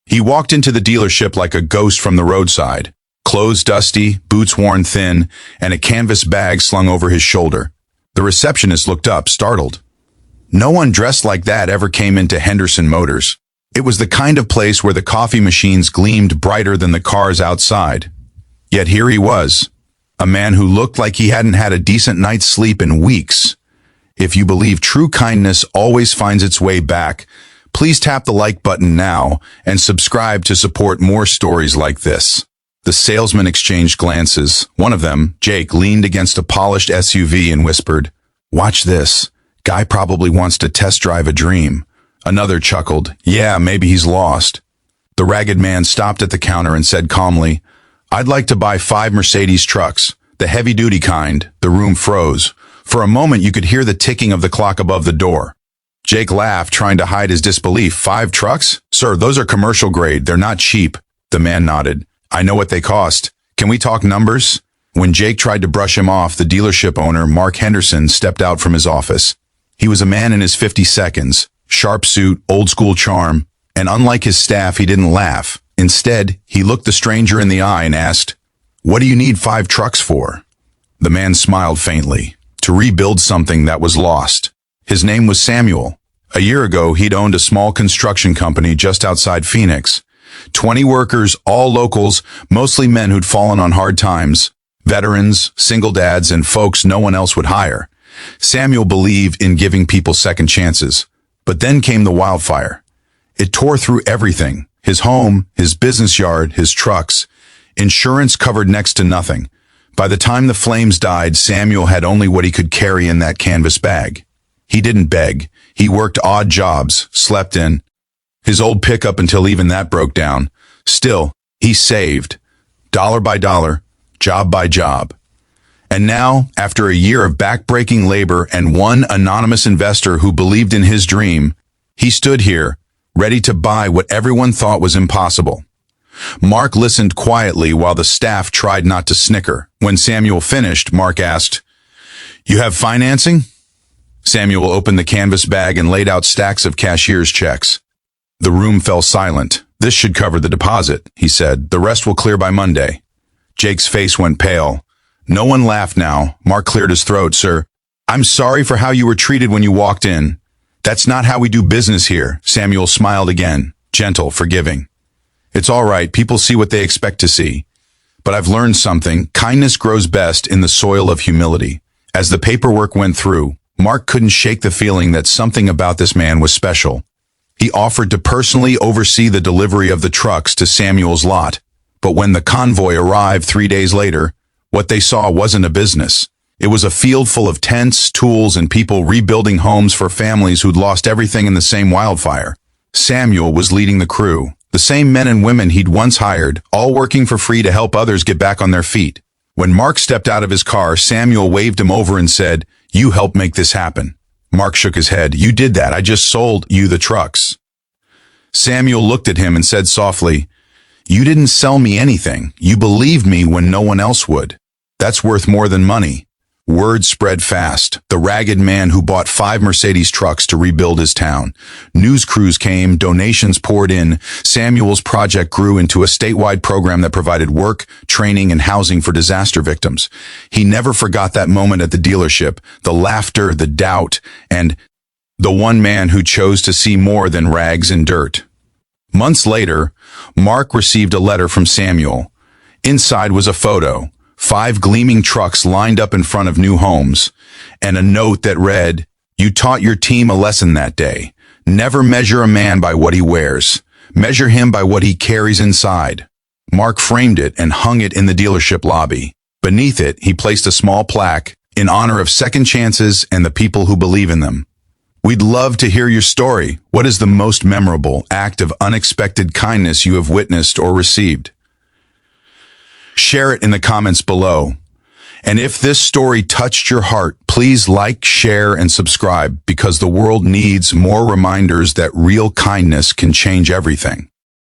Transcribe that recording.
He walked into the dealership like a ghost from the roadside, clothes dusty, boots worn thin, and a canvas bag slung over his shoulder. The receptionist looked up, startled. No one dressed like that ever came into Henderson Motors. It was the kind of place where the coffee machines gleamed brighter than the cars outside. Yet here he was, a man who looked like he hadn't had a decent night's sleep in weeks. If you believe true kindness always finds its way back, please tap the like button now and subscribe to support more stories like this. The salesman exchanged glances. One of them, Jake, leaned against a polished SUV and whispered, "Watch this. Guy probably wants to test drive a dream." Another chuckled, "Yeah, maybe he's lost." The ragged man stopped at the counter and said calmly, "I'd like to buy 5 Mercedes trucks, the heavy-duty kind." The room froze. For a moment you could hear the ticking of the clock above the door. Jake laughed, trying to hide his disbelief. 5 trucks? Sir, those are commercial grade. They're not cheap." The man nodded. "I know what they cost. Can we talk numbers?" When Jake tried to brush him off, the dealership owner, Mark Henderson, stepped out from his office. He was a man in his 52nds, sharp suit, old-school charm, and unlike his staff, he didn't laugh. Instead, he looked the stranger in the eye and asked, "What do you need 5 trucks for?" The man smiled faintly. "To rebuild something that was lost." His name was Samuel. A year ago, he'd owned a small construction company just outside Phoenix. 20 workers, all locals, mostly men who'd fallen on hard times, veterans, single dads, and folks no one else would hire. Samuel believed in giving people second chances. But then came the wildfire. It tore through everything: his home, his business yard, his trucks. Insurance covered next to nothing. By the time the flames died, Samuel had only what he could carry in that canvas bag. He didn't beg. He worked odd jobs, slept in his old pickup until even that broke down. Still, he saved, dollar by dollar, job by job. And now, after a year of back-breaking labor and one anonymous investor who believed in his dream, he stood here, ready to buy what everyone thought was impossible. Mark listened quietly while the staff tried not to snicker. When Samuel finished, Mark asked, "You have financing?" Samuel opened the canvas bag and laid out stacks of cashier's checks. The room fell silent. "This should cover the deposit," he said. "The rest will clear by Monday." Jake's face went pale. No one laughed now. Mark cleared his throat. "Sir, I'm sorry for how you were treated when you walked in. That's not how we do business here." Samuel smiled again, gentle, forgiving. "It's all right. People see what they expect to see. But I've learned something. Kindness grows best in the soil of humility." As the paperwork went through, Mark couldn't shake the feeling that something about this man was special. He offered to personally oversee the delivery of the trucks to Samuel's lot. But when the convoy arrived 3 days later, what they saw wasn't a business. It was a field full of tents, tools, and people rebuilding homes for families who'd lost everything in the same wildfire. Samuel was leading the crew, the same men and women he'd once hired, all working for free to help others get back on their feet. When Mark stepped out of his car, Samuel waved him over and said, "You helped make this happen." Mark shook his head. "You did that. I just sold you the trucks." Samuel looked at him and said softly, "You didn't sell me anything. You believed me when no one else would. That's worth more than money." Word spread fast. The ragged man who bought 5 Mercedes trucks to rebuild his town. News crews came, donations poured in. Samuel's project grew into a statewide program that provided work, training, and housing for disaster victims. He never forgot that moment at the dealership, the laughter, the doubt, and the one man who chose to see more than rags and dirt. Months later, Mark received a letter from Samuel. Inside was a photo, 5 gleaming trucks lined up in front of new homes, and a note that read, "You taught your team a lesson that day. Never measure a man by what he wears. Measure him by what he carries inside." Mark framed it and hung it in the dealership lobby. Beneath it, he placed a small plaque in honor of second chances and the people who believe in them. We'd love to hear your story. What is the most memorable act of unexpected kindness you have witnessed or received? Share it in the comments below. And if this story touched your heart, please like, share, and subscribe, because the world needs more reminders that real kindness can change everything.